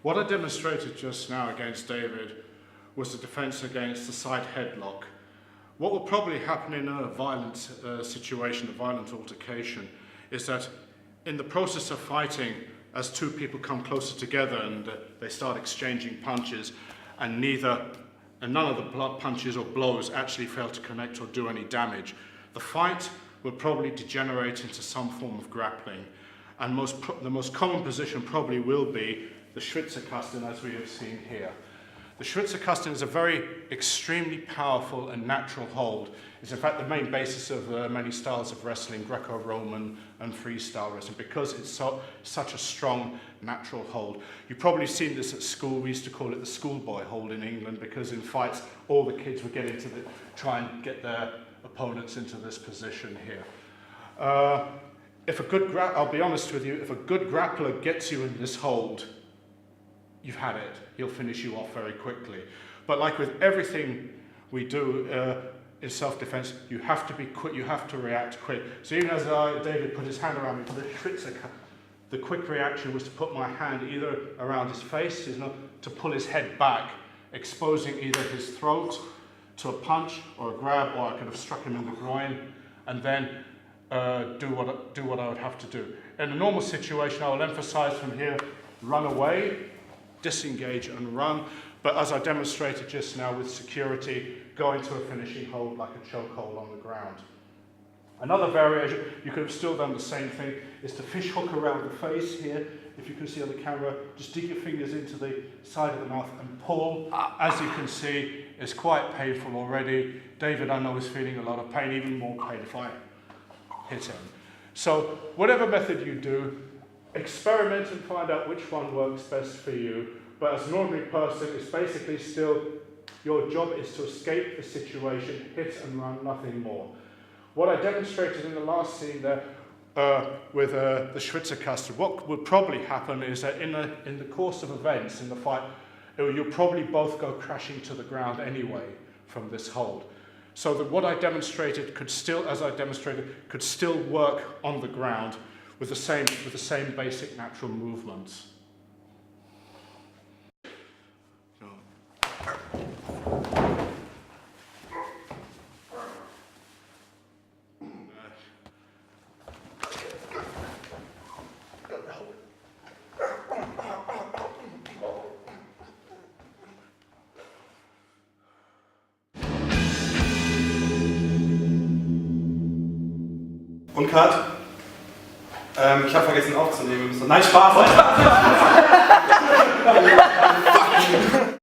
What I demonstrated just now against David was the defense against the side headlock. What will probably happen in a violent situation, a violent altercation, is that in the process of fighting, as two people come closer together and they start exchanging punches, and none of the punches or blows actually fail to connect or do any damage, the fight will probably degenerate into some form of grappling. And the most common position probably will be the Schwitzkasten, as we have seen here. The Schwitzkasten is a very extremely powerful and natural hold. It's in fact the main basis of many styles of wrestling, Greco-Roman and freestyle wrestling, because it's such a strong natural hold. You've probably seen this at school. We used to call it the schoolboy hold in England, because in fights all the kids would get into try and get their opponents into this position here. I'll be honest with you, if a good grappler gets you in this hold, you've had it. He'll finish you off very quickly. But like with everything we do in self-defense, you have to be quick, you have to react quick. So even as David put his hand around me for the Schwitzkasten, the quick reaction was to put my hand either around his face, to pull his head back, exposing either his throat to a punch or a grab, or I could have struck him in the groin, and then do what I would have to do. In a normal situation, I will emphasize from here, run away, disengage and run, but as I demonstrated just now with security, go into a finishing hold like a choke hold on the ground. Another variation, you could have still done the same thing, is to fish hook around the face here. If you can see on the camera, just dig your fingers into the side of the mouth and pull. As you can see, it's quite painful already. David, I know, is feeling a lot of pain, even more pain if I hit him. So whatever method you do, experiment and find out which one works best for you. But as an ordinary person, it's basically still, your job is to escape the situation, hit and run, nothing more. What I demonstrated in the last scene there with the Schwitzkasten, what would probably happen is that in the course of events, in the fight, you'll probably both go crashing to the ground anyway from this hold. So that what I demonstrated could still work on the ground with the same basic natural movements. Und Cut. Ich habe vergessen aufzunehmen. Nein, Spaß!